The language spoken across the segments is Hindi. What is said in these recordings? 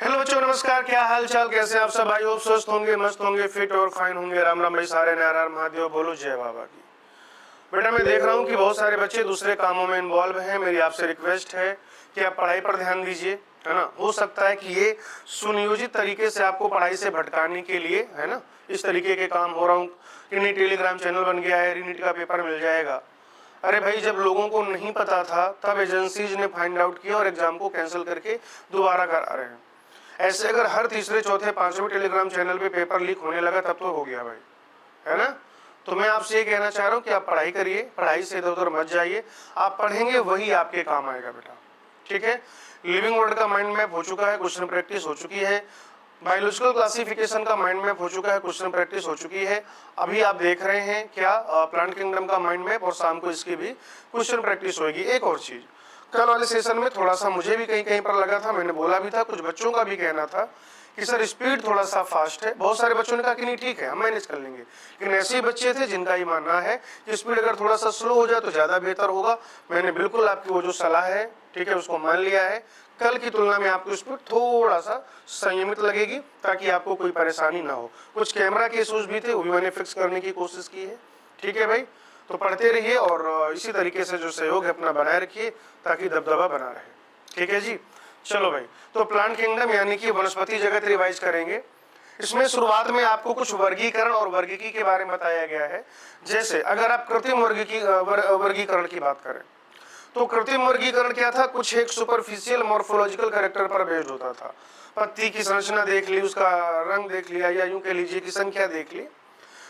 हेलो बच्चों, नमस्कार। क्या हाल चाल, कैसे आप सब? भाई स्वस्थ होंगे, मस्त होंगे, फिट और फाइन होंगे। राम राम भाई सारे, नारायण महादेव, बोलो जय बाबा की। बेटा मैं देख रहा हूँ कि बहुत सारे बच्चे दूसरे कामों में इन्वॉल्व हैं। मेरी आपसे रिक्वेस्ट है कि आप पढ़ाई पर ध्यान दीजिए, है ना। हो सकता है कि ये सुनियोजित तरीके से आपको पढ़ाई से भटकाने के लिए, है ना, इस तरीके के काम हो रहा हूँ कि नहीं टेलीग्राम चैनल बन गया है, रीनीट का पेपर मिल जाएगा। अरे भाई, जब लोगों को नहीं पता था तब एजेंसीज ने फाइंड आउट किया और एग्जाम को कैंसिल करके दोबारा करा रहे हैं। ऐसे अगर हर तीसरे चौथे पांचवें टेलीग्राम चैनल पे पेपर लीक होने लगा तब तो हो गया भाई, है ना। तो मैं आपसे ये कहना चाह रहा हूँ कि आप पढ़ाई करिए, पढ़ाई से इधर उधर मत जाइए। आप पढ़ेंगे वही आपके काम आएगा बेटा, ठीक है। लिविंग वर्ड का माइंड मैप हो चुका है, क्वेश्चन प्रैक्टिस हो चुकी है। बायोलॉजिकल क्लासिफिकेशन का माइंड मैप हो चुका है, क्वेश्चन प्रैक्टिस हो चुकी है। अभी आप देख रहे हैं क्या, प्लांट किंगडम का माइंड मैप, और शाम को इसकी भी क्वेश्चन प्रैक्टिस होगी। एक और चीज, कल वाले सेशन में थोड़ा सा मुझे भी कहीं कहीं पर लगा था, मैंने बोला भी था, कुछ बच्चों का भी कहना था कि सर स्पीड थोड़ा सा फास्ट है। बहुत सारे बच्चों ने कहा कि नहीं ठीक है, हम मैनेज कर लेंगे। लेकिन ऐसे ही बच्चे थे जिनका ये मानना है कि स्पीड अगर थोड़ा सा स्लो हो जाए तो ज्यादा बेहतर होगा। मैंने बिल्कुल आपकी वो जो सलाह है, ठीक है, उसको मान लिया है। कल की तुलना में आपको स्पीड थोड़ा सा संयमित लगेगी ताकि आपको कोई परेशानी ना हो। कुछ कैमरा के इश्यूज भी थे, वो भी मैंने फिक्स करने की कोशिश की है, ठीक है भाई। तो पढ़ते रहिए और इसी तरीके से जो सहयोग है अपना बनाए रखिए ताकि दबदबा बना रहे, ठीक है जी। चलो भाई, तो प्लांट किंगडम यानी कि वनस्पति जगत रिवाइज करेंगे। इसमें शुरुआत में आपको कुछ वर्गीकरण और वर्गीकी के बारे में बताया गया है। जैसे अगर आप कृत्रिम वर्गीकरण की बात करें तो कृत्रिम वर्गीकरण क्या था, कुछ एक सुपरफिशियल मॉर्फोलॉजिकल कैरेक्टर पर बेस्ड होता था। पत्ती की संरचना देख ली, उसका रंग देख लिया, या यूं कह लीजिए कि संख्या देख ली,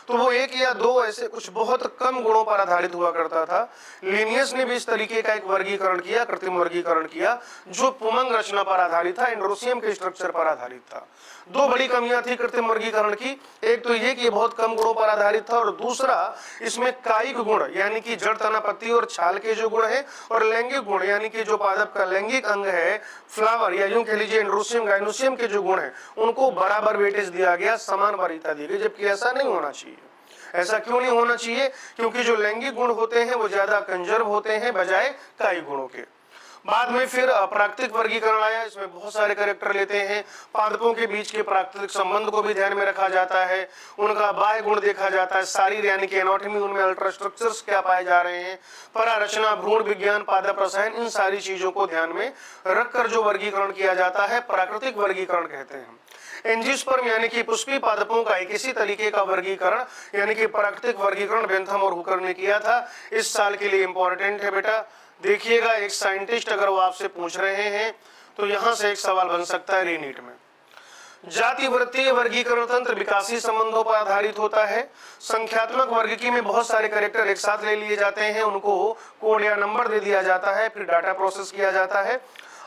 तो वो एक या दो ऐसे कुछ बहुत कम गुणों पर आधारित हुआ करता था। लिनियस ने भी इस तरीके का एक वर्गीकरण किया, कृत्रिम वर्गीकरण किया, जो पुमंग रचना पर आधारित था, एंड्रोसियम के स्ट्रक्चर पर आधारित था। दो बड़ी कमियां थी कृत्रिम वर्गीकरण की। एक तो ये कि ये बहुत कम गुणों पर आधारित था, और दूसरा इसमें कायिक गुण यानी कि जड़, तना, पत्ती और छाल के जो गुण है, और लैंगिक गुण यानी कि जो पादप का लैंगिक अंग है, फ्लावर, या यूं कह लीजिए एंड्रोसियम गाइनोसियम के जो गुण है, उनको बराबर वेटेज दिया गया, समान वरीयता दी गई, जबकि ऐसा नहीं होना चाहिए। ऐसा क्यों नहीं होना चाहिए? क्योंकि जो लैंगिक गुण होते हैं वो ज्यादा कंजर्व होते हैं बजाय कायिक गुणों के। बाद में फिर प्राकृतिक वर्गीकरण आया, इसमें बहुत सारे कैरेक्टर लेते हैं। पादपों के बीच के प्राकृतिक संबंध को भी ध्यान में रखा जाता है, उनका बाह्य गुण देखा जाता है, शारीर यानी कि एनाटॉमी, उनमें अल्ट्रा स्ट्रक्चर्स क्या पाए जा रहे हैं, परारचना, भ्रूण विज्ञान, पादप रसायन, इन सारी चीजों को ध्यान में रखकर जो वर्गीकरण किया जाता है प्राकृतिक वर्गीकरण कहते हैं। एंजियोस्पर्म यानी कि पुष्पी पादपों का एक इसी तरीके का वर्गीकरण यानी कि प्राकृतिक वर्गीकरण बेंथम और हुकर ने किया था। इस साल के लिए इंपॉर्टेंट है बेटा, देखिएगा। एक साइंटिस्ट अगर वो आपसे पूछ रहे हैं तो यहां से एक सवाल बन सकता है रीनीट में। जाति वृत्तीय वर्गीकरण तंत्र विकासी संबंधों पर आधारित होता है। संख्यात्मक वर्गीकी में बहुत सारे कैरेक्टर एक साथ ले लिए जाते हैं, उनको कोड या नंबर दे दिया जाता है, फिर डाटा प्रोसेस किया जाता है।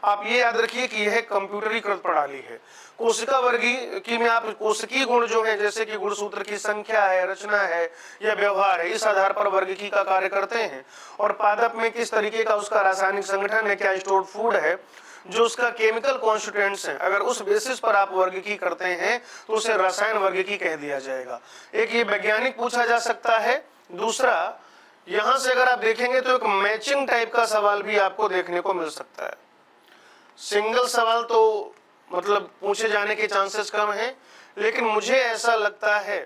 आप ये याद रखिए कि यह कंप्यूटरीकृत प्रणाली है। कोशिका वर्गीकी में आप कोशिकीय गुण जो है, जैसे कि गुणसूत्र की संख्या है, रचना है या व्यवहार है, इस आधार पर वर्गीकी का कार्य करते हैं। और पादप में किस तरीके का उसका रासायनिक संगठन है, क्या स्टोर्ड फूड है, जो उसका केमिकल कॉन्स्टिट्यूएंट्स है, अगर उस बेसिस पर आप वर्गीकी करते हैं तो उसे रसायन वर्गीकी कह दिया जाएगा। एक ये वैज्ञानिक पूछा जा सकता है। दूसरा, यहां से अगर आप देखेंगे तो एक मैचिंग टाइप का सवाल भी आपको देखने को मिल सकता है। सिंगल सवाल तो मतलब पूछे जाने के चांसेस कम हैं, लेकिन मुझे ऐसा लगता है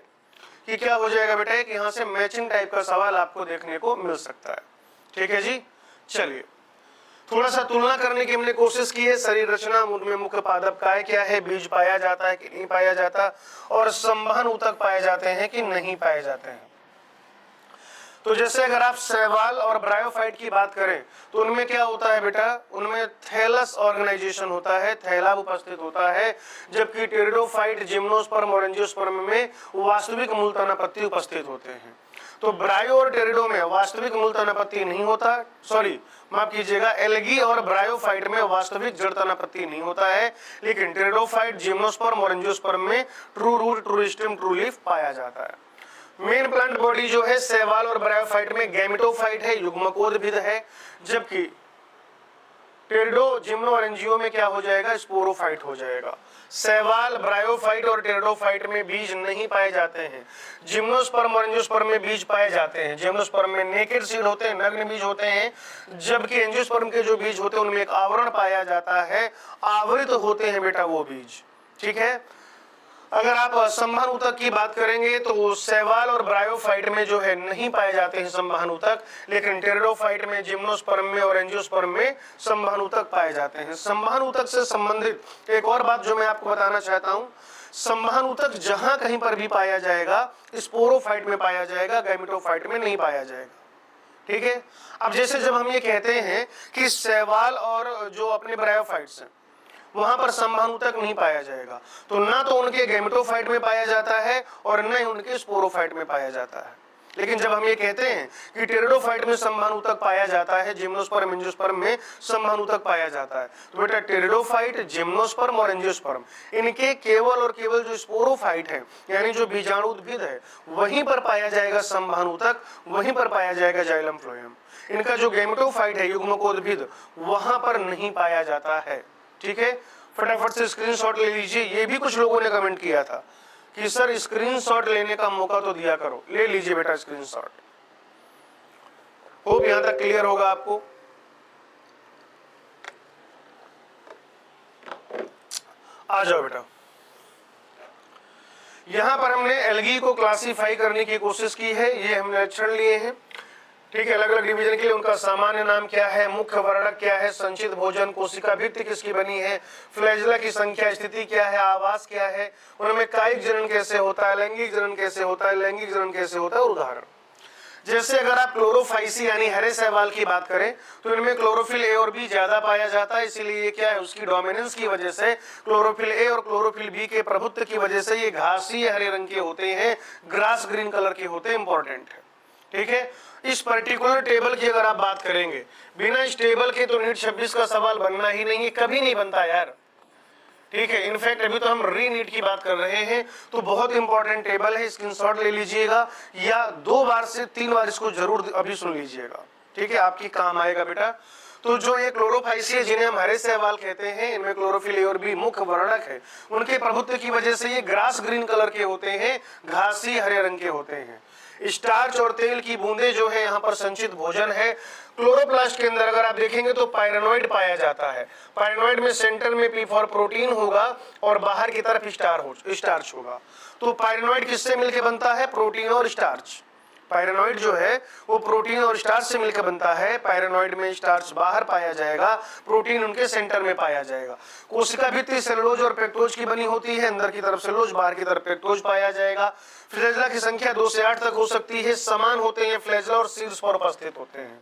कि क्या हो जाएगा बेटा, कि यहां से मैचिंग टाइप का सवाल आपको देखने को मिल सकता है, ठीक है जी। चलिए, थोड़ा सा तुलना करने की हमने कोशिश की है। शरीर रचना, उनमें मुख्य पादप काय क्या है, बीज पाया जाता है कि नहीं पाया जाता, और संवहन ऊतक पाए जाते हैं कि नहीं पाए जाते हैं। तो जैसे अगर आप शैवाल और ब्रायोफाइट की बात करें तो उनमें क्या होता है बेटा, उनमें थैलस ऑर्गेनाइजेशन होता है, थैला उपस्थित होता है, जबकि टेरिडोफाइट, जिम्नोस्पर्म और एंजियोस्पर्म में वास्तविक मूल तनापत्ति उपस्थित होते हैं। तो ब्रायो और टेरिडो में वास्तविक मूल तनापत्ति नहीं होता, सॉरी माफ कीजिएगा, एल्गी और ब्रायोफाइट में वास्तविक जड़ तनापत्ति नहीं होता है, लेकिन टेरिडोफाइट, जिम्नोस्पर्म और एंजियोस्पर्म में true root, true stem, true leaf पाया जाता है। मेन प्लांट बॉडी जो है शैवाल और ब्रायोफाइट में गैमेटोफाइट है, युग्मकोद्भिद है, जबकि टेरिडो, जिम्नो और एंजियो में क्या हो जाएगा, स्पोरोफाइट हो जाएगा। शैवाल, ब्रायोफाइट और टेरिडोफाइट में बीज नहीं पाए जाते हैं। जिम्नोस्पर्म और एंजियोस्पर्म में बीज पाए जाते हैं। जिम्नोस्पर्म में नेकेड सीड होते हैं, नग्न बीज होते हैं, जबकि एंजियोस्पर्म के जो बीज होते हैं उनमें एक आवरण पाया जाता है, आवृत होते हैं बेटा वो बीज। ठीक है। अगर आप संवहन ऊतक की बात करेंगे तो शैवाल और ब्रायोफाइट में जो है नहीं पाए जाते हैं संवहन ऊतक, लेकिन टेरिडोफाइट में, जिम्नोस्पर्म में और एंजियोस्पर्म में संवहन ऊतक पाए जाते हैं। संवहन ऊतक से संबंधित एक और बात जो मैं आपको बताना चाहता हूं, संवहन ऊतक जहां कहीं पर भी पाया जाएगा, स्पोरोफाइट में पाया जाएगा, गैमेटोफाइट में नहीं पाया जाएगा। ठीक है। अब जैसे जब हम ये कहते हैं कि शैवाल और जो अपने ब्रायोफाइट्स हैं वहां पर संवहन ऊतक नहीं पाया जाएगा, तो ना तो उनके गैमेटोफाइट में पाया जाता है और न ही उनके स्पोरोफाइट में पाया जाता है। लेकिन जब हम ये कहते हैं कि टेरिडोफाइट में संवहन ऊतक पाया जाता है, जिम्नोस्पर्म एंजियोस्पर्म में संवहन ऊतक पाया जाता है, तो बेटा टेरिडोफाइट, जिम्नोस्पर्म और एंजियोस्पर्म इनके केवल और केवल जो स्पोरोफाइट है यानी जो बीजाणु उद्भिद है वहीं पर पाया जाएगा संवहन ऊतक, वहीं पर पाया जाएगा जाइलम फ्लोएम। इनका जो गैमेटोफाइट है युग्मकोद्भिद वहां पर नहीं पाया जाता है। ठीक है। फटाफट से स्क्रीनशॉट ले लीजिए। ये भी कुछ लोगों ने कमेंट किया था कि सर स्क्रीनशॉट लेने का मौका तो दिया करो, ले लीजिए बेटा स्क्रीनशॉट। होप यहां तक क्लियर होगा आपको। आ जाओ बेटा। यहां पर हमने एल्गी को क्लासिफाई करने की कोशिश की है। ये हमने लक्षण लिए हैं। ठीक है। अलग अलग डिवीजन के लिए उनका सामान्य नाम क्या है, मुख्य वर्णक क्या है, संचित भोजन, कोशिका भित्ति किसकी बनी है, फ्लैजेला की संख्या, स्थिति क्या है, आवास क्या है, उनमें कायिक जनन कैसे होता है, लैंगिक जनन कैसे होता है, लैंगिक जनन कैसे होता है, और उदाहरण। जैसे अगर आप क्लोरोफाइसी यानी हरे शैवाल की बात करें तो इनमें क्लोरोफिल ए और बी ज्यादा पाया जाता है, इसीलिए ये क्या है, उसकी डोमिनेंस की वजह से क्लोरोफिल ए और क्लोरोफिल बी के प्रभुत्व की वजह से ये घासीय हरे रंग के होते हैं, ग्रास ग्रीन कलर के होते हैं। इंपॉर्टेंट है। ठीक है। इस पर्टिकुलर टेबल की अगर आप बात करेंगे, बिना इस टेबल के तो नीट 26 का सवाल बनना ही नहीं है, कभी नहीं बनता यार। ठीक है। इनफैक्ट अभी तो हम री नीट की बात कर रहे हैं, तो बहुत इंपॉर्टेंट टेबल है, स्क्रीनशॉट ले लीजिएगा या 2 बार से 3 बार इसको जरूर अभी सुन लीजिएगा। ठीक है। आपकी काम आएगा बेटा। तो जो ये क्लोरोफाइसी है जिन्हें हम हरे शैवाल कहते हैं, इनमें क्लोरोफिल ए और बी मुख्य वर्णक है, उनके प्रभुत्व की वजह से ये ग्रास ग्रीन कलर के होते हैं, घासी हरे रंग के होते हैं। स्टार्च और तेल की बूंदें जो है यहाँ पर संचित भोजन है। क्लोरोप्लास्ट के अंदर अगर आप देखेंगे तो पायरेनोइड पाया जाता है। पायरेनोइड में सेंटर में पी फॉर प्रोटीन होगा और बाहर की तरफ स्टार्च होगा। तो पायरेनोइड किससे मिलकर बनता है, प्रोटीन और स्टार्च। पायरेनोइड जो है वो प्रोटीन और स्टार्च से मिलकर बनता है। पायरेनोइड में स्टार्च बाहर पाया जाएगा, प्रोटीन उनके सेंटर में पाया जाएगा। कोशिका भित्ति सेलुलोज और पेक्टोज की बनी होती है, अंदर की तरफ सेलुलोज, बाहर की तरफ पेक्टोज पाया जाएगा। फ्लैजेला की संख्या 2 से 8 तक हो सकती है, समान होते हैं फ्लैजेला और शीर्ष पर उपस्थित होते हैं।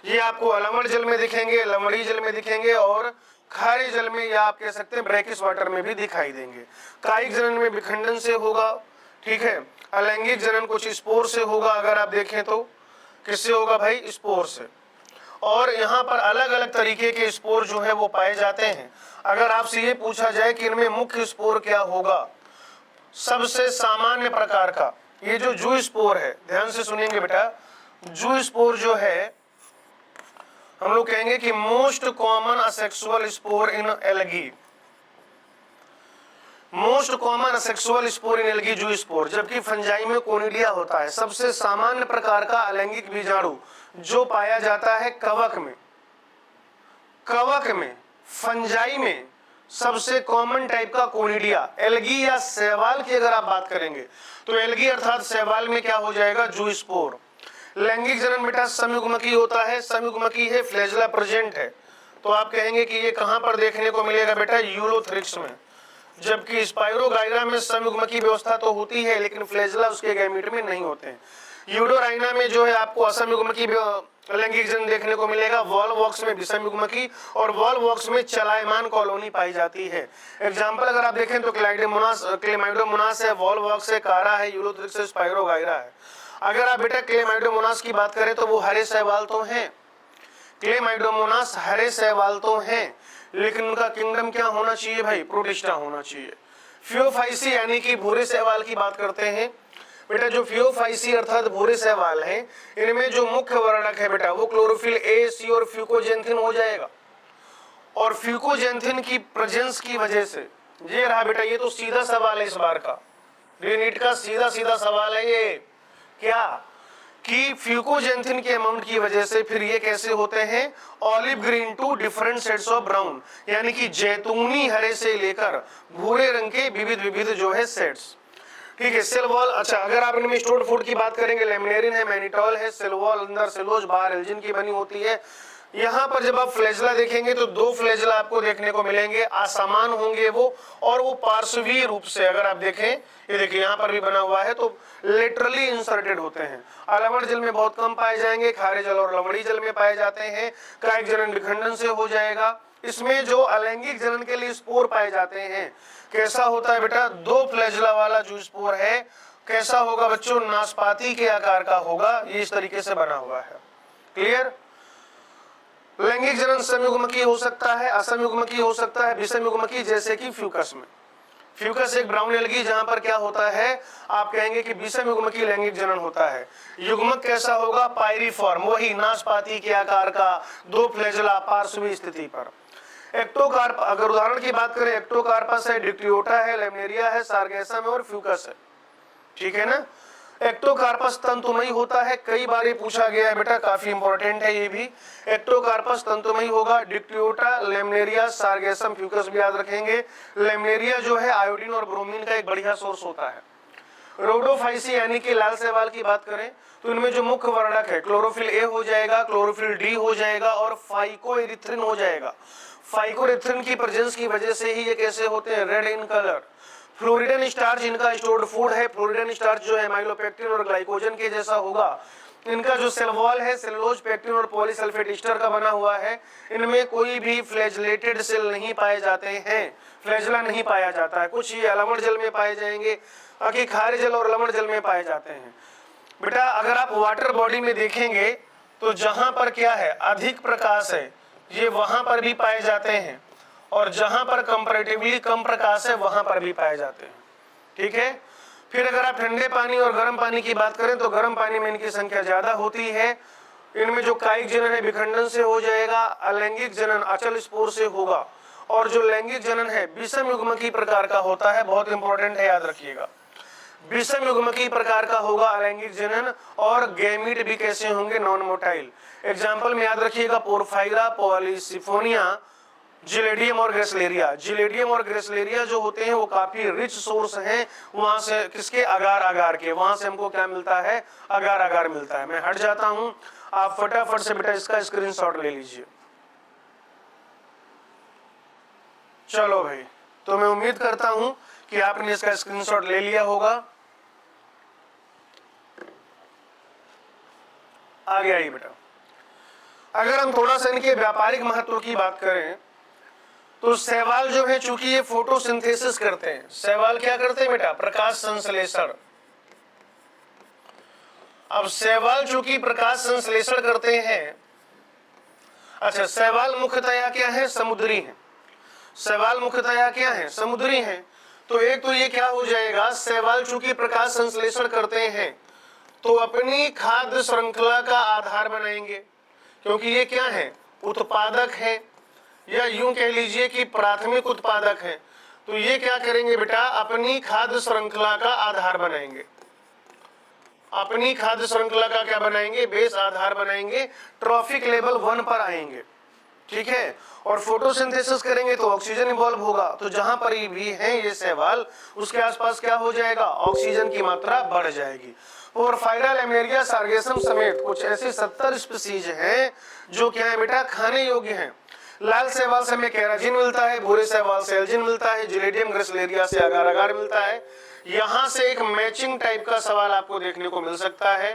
ये आपको लवण जल में दिखेंगे, लवणीय जल में दिखेंगे और खारे जल में, या आप कह सकते हैं ब्रैकिश वाटर में भी दिखाई देंगे। कायिक जनन में विखंडन से होगा। ठीक है। अलैंगिक जनन कुछ स्पोर से होगा, अगर आप देखें तो किससे होगा भाई, स्पोर से। और यहाँ पर अलग अलग तरीके के स्पोर जो है वो पाए जाते हैं। अगर आपसे ये पूछा जाए कि इनमें मुख्य स्पोर क्या होगा, सबसे सामान्य प्रकार का ये जो जू स्पोर है, ध्यान से सुनेंगे बेटा, जू स्पोर जो है हम लोग कहेंगे कि most common asexual spore in algae, most common asexual spore in algae zoospore, जबकि फंजाई में कोनिडिया होता है। सबसे सामान्य प्रकार का अलैंगिक बीजाणु जो पाया जाता है कवक में, कवक में, फंजाई में सबसे कॉमन टाइप का कोनिडिया। एल्गी या शैवाल की अगर आप बात करेंगे तो एल्गी अर्थात शैवाल में क्या हो जाएगा, जू स्पोर। लैंगिक जनन बेटा संयुग्मकी होता है, संयुग्मकी है, फ्लैजेला प्रेजेंट है, तो आप कहेंगे कि ये कहां पर देखने को मिलेगा बेटा, यूलोथ्रिक्स में। जबकि स्पाइरोगाइरा में संयुग्मकी व्यवस्था तो होती है लेकिन फ्लैजेला उसके गैमीट में नहीं होते हैं। यूडोराइना में जो है आपको असंयुग्मकी लैंगिक जनन देखने को मिलेगा, वॉलवॉक्स में विषमयुग्मकी और वॉलवॉक्स में चलायमान कॉलोनी पाई जाती है। एग्जांपल अगर आप देखें तो क्लेमाइडोमोनास है, वॉलवॉक्स है, कारा है, यूलोथ्रिक्स है, स्पाइरोगाइरा है। अगर आप बेटा क्लेमाइडोमोनास की बात करें तो वो हरे शैवाल तो हैं, क्लेमाइडोमोनास हरे शैवाल तो हैं, लेकिन उनका किंगडम क्या होना चाहिए भाई, प्रोटिस्टा होना चाहिए। फियोफाइसी यानी कि भूरे शैवाल की बात करते हैं बेटा, जो फियोफाइसी अर्थात भूरे शैवाल हैं, इनमें जो मुख्य वर्णक है बेटा वो क्लोरोफिल ए, सी और फ्यूकोजेंथिन हो जाएगा। और फ्यूकोजेंथिन की प्रेजेंस की वजह से, ये रहा बेटा, ये तो सीधा सवाल है इस बार का, नीट का सीधा सीधा सवाल है ये, क्या कि फ्यूकोजेंथिन के अमाउंट की वजह से फिर ये कैसे होते हैं, olive green to different shades of brown, यानी कि जैतूनी हरे से लेकर भूरे रंग के विविध विविध जो है शेड्स। ठीक है, सेल वॉल, अच्छा अगर आप इनमें स्टोर्ड फूड की बात करेंगे, लेमिनेरिन है, मैनिटॉल है, सेल वॉल अंदर सेलोज बाहर एल्जिन की बनी होती है। यहाँ पर जब आप फ्लैजला देखेंगे तो दो फ्लैजला आपको देखने को मिलेंगे, असमान होंगे वो, और वो पार्श्वीय रूप से, अगर आप देखें, ये देखिए यहाँ पर भी बना हुआ है, तो लेटरली इंसर्टेड होते हैं। अलवण जल में बहुत कम पाए जाएंगे, खारे जल और लवणी जल में पाए जाते हैं। कायिक जनन विखंडन से हो जाएगा। इसमें जो अलैंगिक जनन के लिए स्पोर पाए जाते हैं, कैसा होता है बेटा, दो फ्लैजला वाला जो स्पोर है कैसा होगा बच्चों, नाशपाती के आकार का होगा, ये इस तरीके से बना हुआ है। क्लियर। लैंगिक जनन संयुग्मकी हो सकता है, असंयुग्मकी हो सकता है, विषमयुग्मकी, जैसे कि फ्यूकस में। फ्यूकस एक ब्राउन एल्गी, जहां पर क्या होता है, आप कहेंगे कि विषमयुग्मकी लैंगिक जनन होता है। युग्मक कैसा होगा, पायरीफॉर्म, वही नाशपाती के आकार का, दो फ्लैजला पार्श्वी स्थिति पर। एक्टोकार्प, अगर उदाहरण की बात करें, एक्टोकार्पस है, डिक्टियोटा है, लेमनेरिया है, सार्गेसम है और फ्यूकस है। ठीक है ना। एक्टोकार्पस तंतुमयी होता है, कई बार ये पूछा गया है बेटा, काफी इंपॉर्टेंट है ये भी। एक्टोकार्पस तंतुमयी होगा, डिक्टियोटा, लेमनेरिया, सार्गेसम, फ्यूकस भी याद रखेंगे। लेमनेरिया जो है आयोडीन और ब्रोमीन का एक बढ़िया सोर्स होता है। रोडोफाइसी यानी कि लाल शैवाल की बात करें तो इनमें जो मुख्य वर्णक है, क्लोरोफिल ए हो जाएगा, क्लोरोफिल डी हो जाएगा और फाइकोएरिथ्रिन हो जाएगा। फाइकोएरिथ्रिन की प्रेजेंस की वजह से ही ये कैसे होते हैं, रेड इन कलर। फ्लोरिडन स्टार्च इनका स्टोर्ड फूड है। फ्लोरिडन स्टार्च जो है माइलोपेक्टिन और ग्लाइकोजन के जैसा होगा। इनका जो सेल वॉल है सेलुलोज, पेक्टिन और पॉलीसल्फेट ईस्टर का बना हुआ है। इनमें कोई भी फ्लैजलेटेड सेल नहीं पाए जाते हैं, फ्लैजला नहीं पाया जाता है। कुछ ये लवण जल में पाए जाएंगे, बाकी खारे जल और लवण जल में पाए जाते हैं। बेटा अगर आप वाटर बॉडी में देखेंगे तो जहां पर क्या है, अधिक प्रकाश है, ये वहां पर भी पाए जाते हैं, और जहां पर कंपैरेटिवली कम प्रकाश है वहां पर भी पाए जाते हैं। ठीक है। फिर अगर आप ठंडे पानी और गर्म पानी की बात करें तो गर्म पानी में इनकी संख्या ज्यादा होती है। इनमें जो कायिक जनन है विखंडन से हो जाएगा, अलैंगिक जनन अचल स्पोर से होगा, और जो लैंगिक जनन है विषम युग्मकी प्रकार का होता है। बहुत इंपॉर्टेंट है, याद रखिएगा, विषम युग्मकी प्रकार का होगा अलैंगिक जनन। और गैमीट भी कैसे होंगे, नॉन मोटाइल। एग्जाम्पल में याद रखिएगा, पोरफाइरा, पॉलीसिफोनिया, जिलेडियम और ग्रेसलेरिया। जिलेडियम और ग्रेसलेरिया जो होते हैं वो काफी रिच सोर्स हैं, वहां से किसके, अगार अगार के, वहां से हमको क्या मिलता है, अगार अगार मिलता है। मैं हट जाता हूं, आप फटाफट से बेटा इसका स्क्रीनशॉट ले लीजिए। चलो भाई, तो मैं उम्मीद करता हूं कि आपने इसका स्क्रीनशॉट ले लिया होगा। आगे आइए बेटा, अगर हम थोड़ा सा इनके व्यापारिक महत्व की बात करें तो शैवाल जो है, चूंकि ये फोटोसिंथेसिस करते हैं, शैवाल क्या करते हैं बेटा, प्रकाश संश्लेषण। अब शैवाल चूंकि प्रकाश संश्लेषण करते हैं, अच्छा शैवाल मुख्यतया क्या है, समुद्री है। शैवाल मुख्यतया क्या है, समुद्री है। तो एक तो ये क्या हो जाएगा, शैवाल चूंकि प्रकाश संश्लेषण करते हैं तो अपनी खाद्य श्रृंखला का आधार बनाएंगे, क्योंकि ये क्या है, उत्पादक है, या यूं कह लीजिए कि प्राथमिक उत्पादक है। तो ये क्या करेंगे बेटा, अपनी खाद्य श्रृंखला का आधार बनाएंगे। अपनी खाद्य श्रृंखला का क्या बनाएंगे, बेस आधार बनाएंगे, ट्रॉफिक लेवल 1 पर आएंगे। ठीक है। और फोटोसिंथेसिस करेंगे तो ऑक्सीजन इवॉल्व होगा। तो जहां पर भी है ये शैवाल, उसके आसपास क्या हो जाएगा, ऑक्सीजन की मात्रा बढ़ जाएगी। और फाइरा, लेमनेरिया, सार्गेसम समेत कुछ ऐसी 70 स्पीसीज हैं जो क्या है बेटा, खाने योग्य हैं। लाल शैवाल से हमें केराजिन मिलता है, भूरे शैवाल से एल्जिन मिलता है, जिलेडियम ग्रेसलेरिया से अगार अगार मिलता है। यहां से एक मैचिंग टाइप का सवाल आपको देखने को मिल सकता है।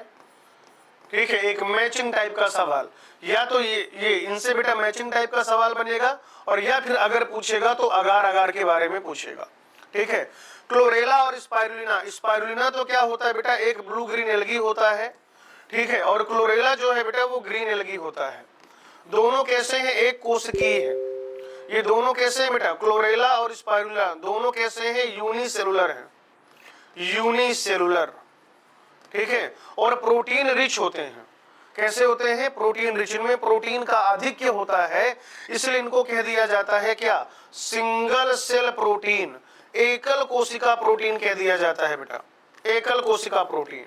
ठीक है, एक मैचिंग टाइप का सवाल, या तो ये इनसे बेटा मैचिंग टाइप का सवाल बनेगा, और या फिर अगर पूछेगा तो अगार अगार के बारे में पूछेगा। ठीक है। क्लोरेला और स्पाइरुलिना। स्पाइरुलिना तो क्या होता है बेटा, एक ब्लू ग्रीन एल्गी होता है। ठीक है। और क्लोरेला जो है बेटा वो ग्रीन एल्गी होता है। दोनों कैसे हैं, एक कोशिकीय है। ये दोनों कैसे हैं बेटा, क्लोरेला और स्पाइरुलिना दोनों कैसे हैं, यूनिसेलुलर हैं, यूनिसेलुलर। ठीक है। और प्रोटीन रिच होते हैं। कैसे होते हैं? Protein rich. इनमें प्रोटीन का आधिक्य होता है, इसलिए इनको कह दिया जाता है क्या? सिंगल सेल प्रोटीन, एकल कोशिका प्रोटीन कह दिया जाता है बेटा, एकल कोशिका प्रोटीन।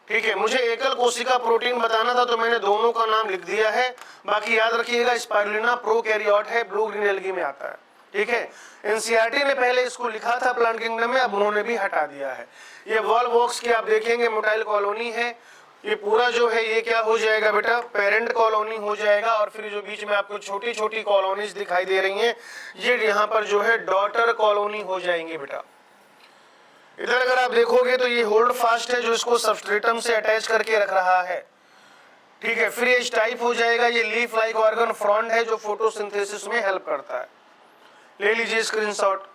ठीक है, मुझे एकल कोशिका प्रोटीन बताना था तो मैंने दोनों का नाम लिख दिया है। बाकी याद रखिएगा स्पाइरुलिना प्रोकैरियोट है, ब्लू ग्रीन एल्गी में आता है। ठीक है, एनसीईआरटी ने पहले इसको लिखा था प्लांट किंगडम में, अब उन्होंने भी हटा दिया है। ये वॉलवॉक्स की आप देखेंगे मोटाइल कॉलोनी है, ये पूरा जो है ये क्या हो जाएगा बेटा? पेरेंट कॉलोनी हो जाएगा। और फिर जो बीच में आपको छोटी छोटी कॉलोनीज दिखाई दे रही हैं, ये यहाँ पर जो है डॉटर कॉलोनी हो जाएंगी बेटा। इधर अगर आप देखोगे तो ये होल्ड फास्ट है जो इसको सबस्ट्रेटम से अटैच करके रख रहा है। ठीक है, फिर ये स्टाइप हो जाएगा, ये लीफ लाइक ऑर्गन फ्रॉन्ट है जो फोटोसिंथेसिस में हेल्प करता है। ले लीजिए स्क्रीनशॉट।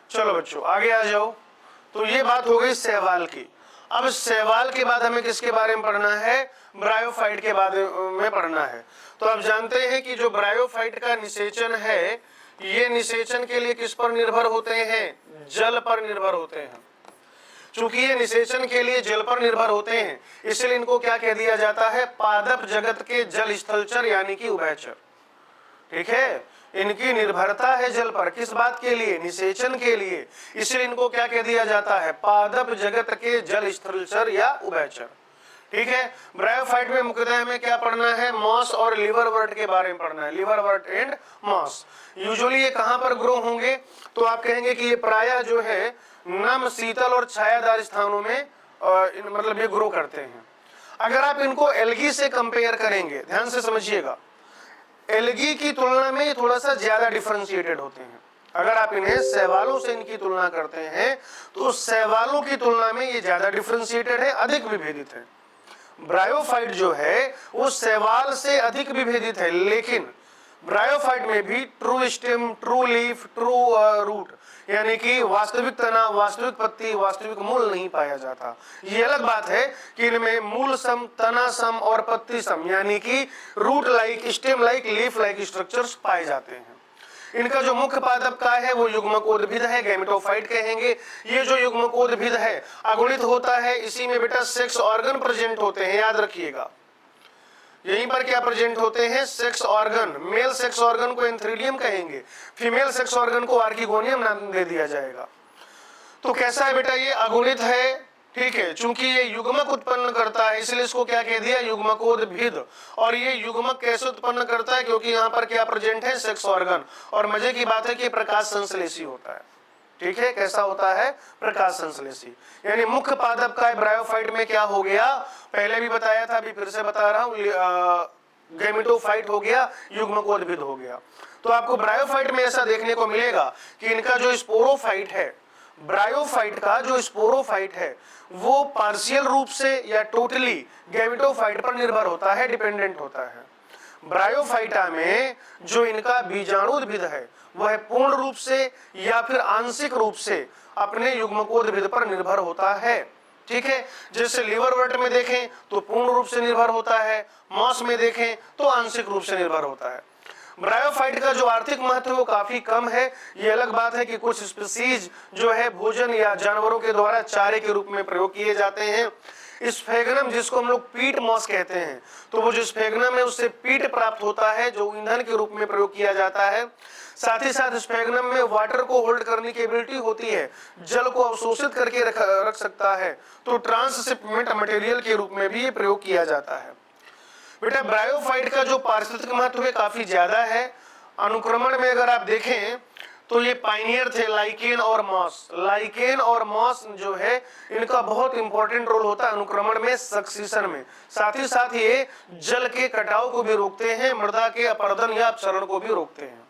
चलो बच्चों आगे आ जाओ। तो ये बात हो गई शैवाल की। अब शैवाल के बाद हमें किसके बारे में पढ़ना है? ब्रायोफाइट के बारे में पढ़ना है। तो आप जानते हैं कि जो ब्रायोफाइट का निषेचन है, ये निषेचन के लिए किस पर निर्भर होते हैं? जल पर निर्भर होते हैं। चूंकि ये निषेचन के लिए जल पर निर्भर होते हैं, इसलिए इनको क्या कह दिया जाता है? पादप जगत के जल स्थलचर यानी कि उभयचर। ठीक है, इनकी निर्भरता है जल पर, किस बात के लिए? निषेचन के लिए, इसलिए इनको क्या कह दिया जाता है? पादप जगत के जल स्थलचर या उभयचर। ठीक है, ब्रायोफाइट में मुख्यतः हमें क्या पढ़ना है? मॉस और लिवरवर्ट के बारे में पढ़ना है, लिवरवर्ट एंड मॉस। यूजुअली ये कहां पर ग्रो होंगे? तो आप कहेंगे कि ये प्रायः जो है नम, शीतल और छायादार स्थानों में मतलब ये ग्रो करते हैं। अगर आप इनको एल्गी से कंपेयर करेंगे, ध्यान से समझिएगा, एल्गी की तुलना में ये थोड़ा सा ज्यादा डिफरेंशिएटेड होते हैं। अगर आप इन्हें शैवालों से इनकी तुलना करते हैं तो शैवालों की तुलना में ये ज्यादा डिफरेंशिएटेड है, अधिक विभेदित है। ब्रायोफाइट जो है वो शैवाल से अधिक विभेदित है, लेकिन ब्रायोफाइट में भी true stem, true leaf, true root यानी कि वास्तविक तना, वास्तविक पत्ती, वास्तविक मूल नहीं पाया जाता। ये अलग बात है कि इनमें मूल सम, तना सम और पत्ती सम यानी कि root like, stem like, leaf like structures पाए जाते हैं। इनका जो मुख्य पादप काय है वो युग्मकोद्भिद है, गैमेटोफाइट कहेंगे। ये जो युग्मकोद्भिद है अगुणित होता है, इसी में बेटा सेक्स ऑर्गन प्रेजेंट होते हैं, याद रखिएगा। यहीं पर क्या प्रेजेंट होते हैं? Sex organ. Mail sex organ को एंथ्रीडियम कहेंगे, फीमेल सेक्स ऑर्गन को आर्किगोनियम नाम दे दिया जाएगा। तो कैसा है बेटा? ये अगुणित है। ठीक है, चूंकि ये युग्मक उत्पन्न करता है इसलिए इसको क्या कह दिया? युग्मकोद्भिद। और ये युग्मक कैसे उत्पन्न करता है? क्योंकि यहाँ पर क्या प्रेजेंट है? Sex organ. और मजे की बात है कि प्रकाश संश्लेषी होता है। ठीक है, कैसा होता है? प्रकाश संश्लेषी। यानी मुख्य पादप का ब्रायोफाइट में क्या हो गया? पहले भी बताया था, अभी फिर से बता रहा हूं, गैमेटोफाइट हो गया, युग्मकोद्भिद हो गया। तो आपको ब्रायोफाइट में ऐसा देखने को मिलेगा कि इनका जो स्पोरोफाइट है, ब्रायोफाइट का जो स्पोरोफाइट है वो पार्शियल रूप से या टोटली गैमेटोफाइट पर निर्भर होता है, डिपेंडेंट होता है। ब्रायोफाइटा में जो इनका बीजाणुद्भिद है वह पूर्ण रूप से या फिर आंशिक रूप से अपने युग्मकोद्भिद पर निर्भर होता है। ठीक है, जैसे लिवरवर्ट में देखें तो पूर्ण रूप से निर्भर होता है, मॉस में देखें तो आंशिक रूप से निर्भर होता है। ब्रायोफाइट का जो आर्थिक महत्व है वो काफी कम है। ये अलग बात है कि कुछ स्पीसीज जो है भोजन या जानवरों के द्वारा चारे के रूप में प्रयोग किए जाते हैं। स्फेगनम जिसको हम लोग पीट मॉस कहते हैं, तो वो जो स्फेगनम है उससे पीट प्राप्त होता है जो ईंधन के रूप में प्रयोग किया जाता है। साथ ही साथ स्फेगनम में वाटर को होल्ड करने की एबिलिटी होती है, जल को अवशोषित करके रख सकता है, तो ट्रांसशिपमेंट मटेरियल के रूप में भी ये प्रयोग किया जाता है। बेटा ब्रायोफाइट का जो पारिस्थितिक महत्व है काफी ज्यादा है। अनुक्रमण में अगर आप देखें तो ये पाइनियर थे, लाइकेन और मॉस। लाइकेन और मॉस जो है इनका बहुत इंपॉर्टेंट रोल होता है अनुक्रमण में, सक्सीशन में। साथ ही साथ ये जल के कटाव को भी रोकते हैं, मृदा के अपरदन या अपसरण को भी रोकते हैं।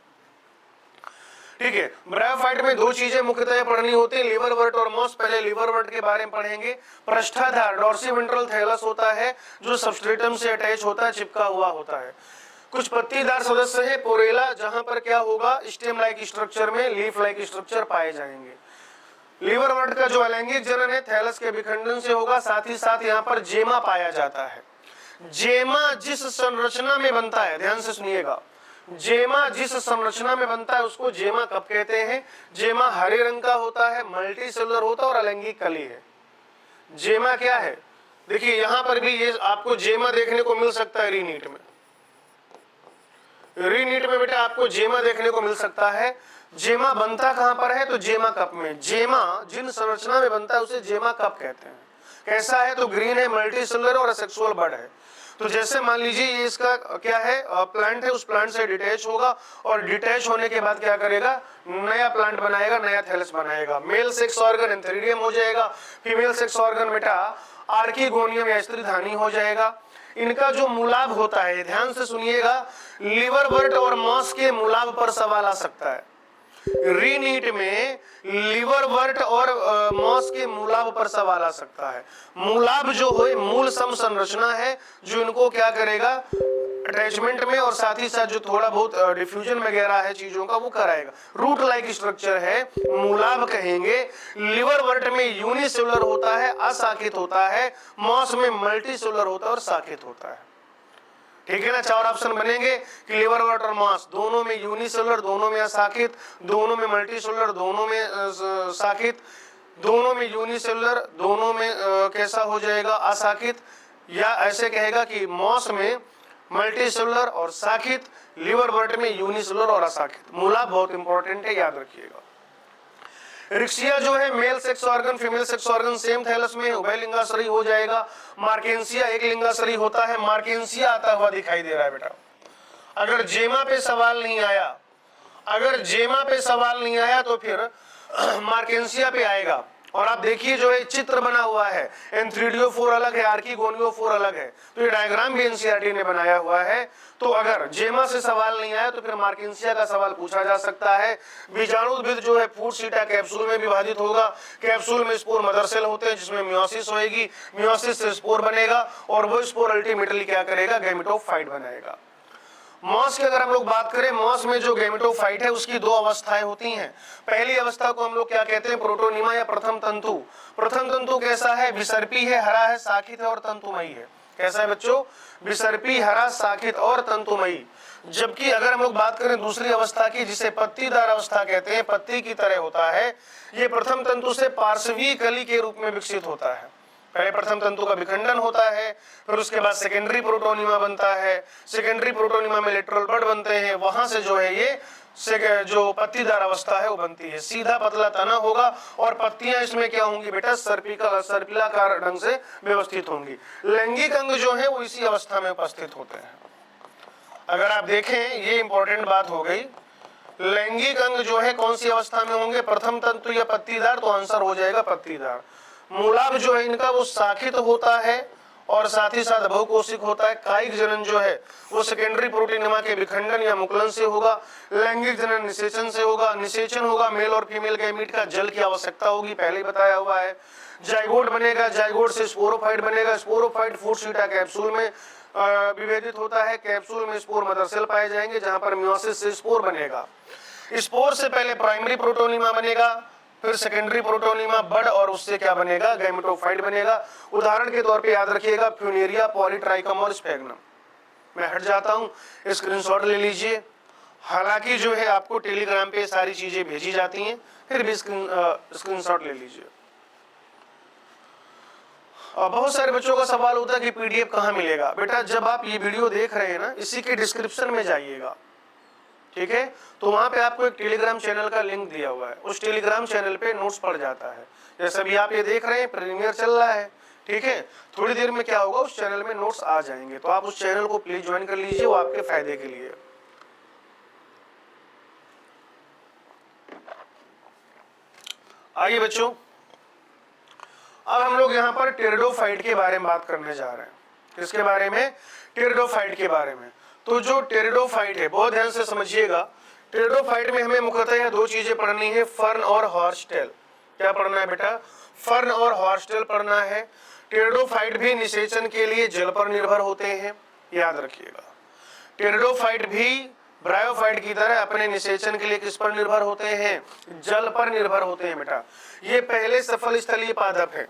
ठीक है, ब्रायोफाइट में दो चीजें मुख्यतः पढ़नी होती है, लिवरवर्ट और मॉस। पहले लिवरवर्ट के बारे में पढ़ेंगे। पृष्ठाधार डॉर्सिवेंट्रल थैलस होता है जो सबस्ट्रेटम से अटैच होता है, चिपका हुआ होता है। कुछ पत्तीदार सदस्य है पोरेला, जहां पर क्या होगा? स्टेम लाइक स्ट्रक्चर में लीफ लाइक स्ट्रक्चर पाए जाएंगे। लिवरवर्ट का जो अलैंगिक जनन है थैलस के विखंडन से होगा। साथ ही साथ यहाँ पर जेमा पाया जाता है। जेमा जिस संरचना में बनता है, ध्यान से सुनिएगा, जेमा जिस संरचना में बनता है उसको जेमा कप कहते हैं। जेमा हरे रंग का होता है, मल्टी सेलुलर होता है और अलैंगिक कली है। जेमा क्या है, देखिए यहां पर भी ये आपको जेमा देखने को मिल सकता है रीनीट में। रीनीट में बेटा आपको जेमा देखने को मिल सकता है। जेमा बनता कहां पर है, तो जेमा कप में। जेमा जिन संरचना में बनता है उसे जेमा कप कहते हैं। कैसा है, तो ग्रीन है, मल्टी सेलुलर और असेक्सुअल बड है। तो जैसे मान लीजिए ये इसका क्या है, प्लांट है, उस प्लांट से डिटैच होगा और डिटैच होने के बाद क्या करेगा, नया प्लांट बनाएगा, नया थैलस बनाएगा। मेल सेक्स ऑर्गन एंथेरिडियम हो जाएगा, फीमेल सेक्स ऑर्गन बेटा आर्किगोनियम या स्त्रीधानी हो जाएगा। इनका जो मूलाभ होता है, ध्यान से सुनिएगा, लिवरवर्ट और मॉस के मूलाभ पर सवाल आ सकता है। रीनीट में लिवरवर्ट और मॉस के मूलाभ पर सवाल आ सकता है। मूलाभ जो है मूल सम संरचना है, जो इनको क्या करेगा, अटैचमेंट में और साथ ही साथ जो थोड़ा बहुत डिफ्यूजन वगैरह है चीजों का वो कराएगा। रूट लाइक स्ट्रक्चर है, मूलाभ कहेंगे। लिवरवर्ट में यूनिसेलुलर होता है, अशाखित होता है। मॉस में मल्टीसेलुलर होता है और शाखित होता है। ठीक है ना, चार ऑप्शन बनेंगे कि लिवरवर्ट और मॉस दोनों में यूनिसेलुलर, दोनों में अशाखित, दोनों में मल्टीसेलुलर, दोनों में शाखित, दोनों में यूनिसेलुलर, दोनों में कैसा हो जाएगा, अशाखित। या ऐसे कहेगा कि मॉस में मल्टीसेलुलर और शाखित, लिवरवर्ट में यूनिसेलुलर और अशाखित। मूलाभ बहुत इंपॉर्टेंट है, याद रखिएगा। रिक्सिया जो है male sex organ female sex organ same thallus में उभय लिंगाश्रयी हो जाएगा। मार्केंसिया एक लिंगाश्रयी होता है। मार्केंसिया आता हुआ दिखाई दे रहा है बेटा। अगर जेमा पे सवाल नहीं आया, अगर जेमा पे सवाल नहीं आया तो फिर मार्केंसिया पे आएगा। और आप देखिए जो है चित्र बना हुआ है, एंथ्रीडियोफोर अलग है, आर्किगोनियोफोर अलग है। तो ये डायग्राम भी एनसीईआरटी ने बनाया हुआ है। तो अगर जेमा से सवाल नहीं आया तो फिर मार्केंसिया का सवाल पूछा जा सकता है। बीजाणुद्भिद जो है फूट सीटा कैप्सूल में विभाजित होगा। कैप्सूल में स्पोर मदर सेल होते हैं जिसमें मियोसिस होएगी, मियोसिस से स्पोर बनेगा और वो स्पोर अल्टीमेटली क्या करेगा, गैमेटोफाइट बनाएगा। मॉस की अगर हम लोग बात करें, मॉस में जो गैमेटोफाइट है उसकी दो अवस्थाएं होती हैं। पहली अवस्था को हम लोग क्या कहते हैं, प्रोटोनिमा या प्रथम तंतु। प्रथम तंतु कैसा है, विसर्पी है, हरा है, शाखित है और तंतुमयी है। कैसा है बच्चों, विसर्पी, हरा, शाखित और तंतुमयी। जबकि अगर हम लोग बात करें दूसरी अवस्था की, जिसे पत्तीदार अवस्था कहते हैं, पत्ती की तरह होता है, ये प्रथम तंतु से पार्श्वी कली के रूप में विकसित होता है। पहले प्रथम तंतु का विखंडन होता है, फिर उसके बाद सेकेंडरी प्रोटोनिमा बनता है। सेकेंडरी प्रोटोनिमा में लेटरल बड बनते हैं, वहां से जो है ये जो पत्तीदार अवस्था है वो बनती है। सीधा पतला तना होगा और पत्तियां इसमें क्या होंगी बेटा, सर्पिलाकार ढंग से व्यवस्थित होंगी। लैंगिक अंग जो है वो इसी अवस्था में उपस्थित होते हैं। अगर आप देखें, ये इंपॉर्टेंट बात हो गई। लैंगिक अंग जो है कौन सी अवस्था में होंगे, प्रथम तंतु या पत्तीदार, तो आंसर हो जाएगा पत्तीदार। मूलाभ जो है इनका वो शाखित होता है और साथ ही साथ बहुकोशिक होता है। कायिक जनन जो है वो सेकेंडरी प्रोटोनिमा के विखंडन या मुकुलन से होगा। लैंगिक जनन निषेचन से होगा। निषेचन होगा मेल और फीमेल गैमीट का, जल की आवश्यकता होगी, पहले ही बताया हुआ है। जाइगोट बनेगा, जाइगोट से स्पोरोफाइट बनेगा। स्पोरोफाइट फूट सीटा कैप्सूल में विभेदित होता है। कैप्सूल में स्पोर मदर सेल पाए जाएंगे जहां पर मियोसिस से स्पोर बनेगा। स्पोर से पहले प्राइमरी प्रोटोनिमा बनेगा, फिर सेकेंडरी प्रोटोनिमा, बड, और उससे क्या बनेगा, गैमेटोफाइट बनेगा। उदाहरण के तौर पे याद रखिएगा फ्यूनेरिया, पॉलीट्राइकम और स्पेगनम। मैं हट जाता हूं, स्क्रीनशॉट ले लीजिए। हालांकि जो है आपको टेलीग्राम पे सारी चीजें भेजी जाती हैं, फिर भी स्क्रीनशॉट ले लीजिए। बहुत सारे बच्चों का सवाल होता है कि पीडीएफ कहाँ मिलेगा। बेटा जब आप ये वीडियो देख रहे हैं ना, इसी के डिस्क्रिप्शन में जाइएगा, ठीक है, तो वहां पे आपको एक टेलीग्राम चैनल का लिंक दिया हुआ है। उस टेलीग्राम चैनल पे नोट्स पड़ जाता है। जैसे अभी आप ये देख रहे हैं, प्रीमियर चल रहा है, ठीक है, थोड़ी देर में क्या होगा, उस चैनल में नोट्स आ जाएंगे। तो आप उस चैनल को प्लीज ज्वाइन कर लीजिए, वो आपके फायदे के लिए। आइए बच्चों, अब हम लोग यहाँ पर टेरिडोफाइट के बारे में बात करने जा रहे हैं। किसके बारे में, टेरिडोफाइट के बारे में। तो जो टेरिडोफाइट है, बहुत ध्यान से समझिएगा। टेरिडोफाइट में हमें मुख्यतः दो चीजें पढ़नी है, फर्न और हॉर्सटेल। क्या पढ़ना है बेटा, फर्न और हॉर्सटेल पढ़ना है। टेरिडोफाइट भी निषेचन के लिए जल पर निर्भर होते हैं, याद रखिएगा। टेरिडोफाइट भी ब्रायोफाइट की तरह अपने निषेचन के लिए किस पर निर्भर होते हैं, जल पर निर्भर होते हैं बेटा। ये पहले सफल स्थलीय पादप है,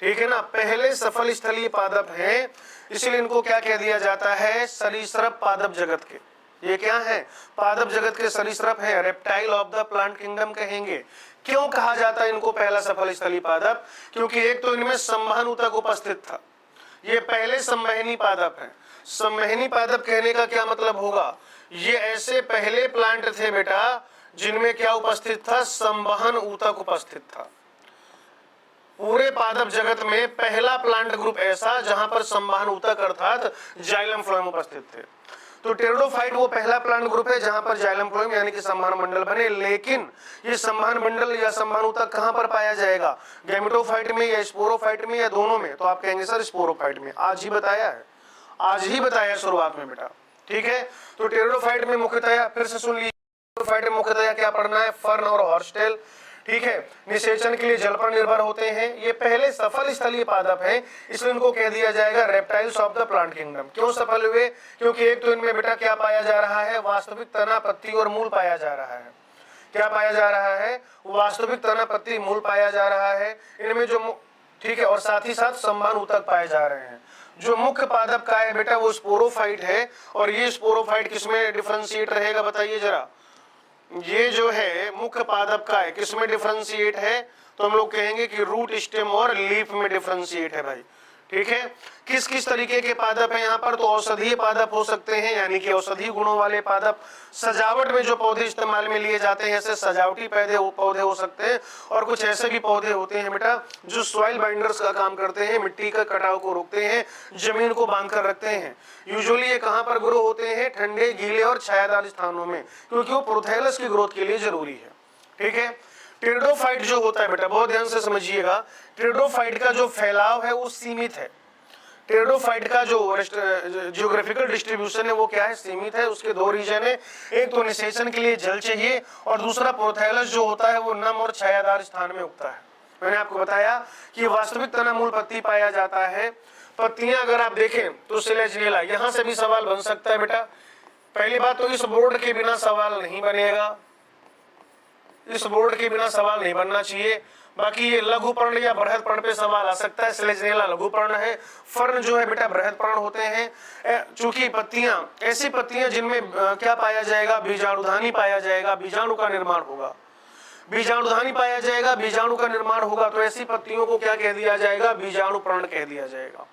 ठीक है ना, पहले सफल स्थलीय पादप है, इसलिए इनको क्या कह दिया जाता है, सरीसृप पादप जगत के। ये क्या है? पादप जगत के सरीसृप है, reptile of the plant kingdom कहेंगे। क्यों कहा जाता है इनको पहला सफल स्थलीय पादप? क्योंकि एक तो इनमें संवहन ऊतक उपस्थित था, ये पहले संवहनी पादप है। संवहनी पादप कहने का क्या मतलब होगा? ये ऐसे पहले प्लांट थे बेटा जिनमें क्या उपस्थित था? संवहन ऊतक उपस्थित था। पूरे पादप जगत में पहला प्लांट ग्रुप ऐसा जहां पर संवहन ऊतक अर्थात जाइलम फ्लोएम उपस्थित थे। तो टेरिडोफाइट वो पहला प्लांट ग्रुप है जहां पर जाइलम फ्लोएम यानी कि संवहन मंडल बने। लेकिन ये संवहन मंडल या संवहन ऊतक कहां पर पाया जाएगा? गैमेटोफाइट में या स्पोरोफाइट में या दोनों में? तो आप कहेंगे सर स्पोरोफाइट में। आज ही बताया है, आज ही बताया शुरुआत में बेटा, ठीक है। तो टेरिडोफाइट में मुख्यतया, फिर से सुन लीजिए, टेरिडोफाइट में मुख्यतया क्या पढ़ना है? फर्न और हॉर्सटेल, ठीक है। निषेचन के लिए जल पर निर्भर होते हैं। ये पहले सफल स्थलीय पादप हैं, इसलिए इनको कह दिया जाएगा reptiles of the plant kingdom. क्यों सफल हुए? क्योंकि एक तो इनमें बेटा क्या पाया जा रहा है? वास्तविक तना, पत्ती और मूल पाया जा रहा है। क्या पाया जा रहा है? वास्तविक तना, पत्ती, मूल पाया जा रहा है इनमें जो, ठीक है। और साथ ही साथ संवहन ऊतक पाए जा रहे हैं। जो मुख्य पादप का है बेटा वो स्पोरोफाइट है। और ये स्पोरोफाइट किसमें डिफरेंशिएट रहेगा बताइए जरा? ये जो है मुख्य पादप का है, किसमें डिफरेंशिएट है? तो हम लोग कहेंगे कि रूट, स्टेम और लीफ में डिफरेंशिएट है भाई, ठीक है। किस किस तरीके के पादप है यहाँ पर? तो औषधीय पादप हो सकते हैं, यानी कि औषधीय गुणों वाले पादप। सजावट में जो पौधे इस्तेमाल में लिए जाते हैं ऐसे सजावटी पौधे हो सकते हैं। और कुछ ऐसे भी पौधे होते हैं बेटा जो सॉइल बाइंडर्स का काम करते हैं, मिट्टी का कटाव को रोकते हैं, जमीन को बांध कर रखते हैं। यूजुअली ये कहाँ पर ग्रो होते हैं? ठंडे, गीले और छायादार स्थानों में, क्योंकि वो प्रोथैलस की ग्रोथ के लिए जरूरी है, ठीक है। टेरिडोफाइट जो होता है बेटा, बहुत ध्यान से समझिएगा, टेरिडोफाइट का जो फैलाव है वो सीमित है। टेरिडोफाइट का जो जियोग्राफिकल डिस्ट्रीब्यूशन है वो क्या है? सीमित है। उसके दो रीजन है, एक तो निषेचन के लिए जल चाहिए और दूसरा प्रोथैलस जो होता है वो नम और छायादार स्थान में उगता है। मैंने आपको बताया कि वास्तविक तना, मूल, पत्ती पाया जाता है। पत्तियां अगर आप देखें तो सिलेजिनेला, यहां से भी सवाल बन सकता है बेटा। पहली बात तो इस बोर्ड के बिना सवाल नहीं बनेगा, इस बोर्ड के बिना सवाल नहीं बनना चाहिए। बाकी ये लघु पर्ण या बृहद पर्ण पे सवाल आ सकता है। सिलेजिनेला लघु पर्ण है, फर्न जो है बेटा बृहद पर्ण होते हैं। चूंकि पत्तियां, ऐसी पत्तियां जिनमें क्या पाया जाएगा? बीजाणुधानी पाया जाएगा, बीजाणु का निर्माण होगा। बीजाणुधानी पाया जाएगा, बीजाणु का निर्माण होगा, तो ऐसी पत्तियों को क्या कह दिया जाएगा? बीजाणु पर्ण कह दिया जाएगा।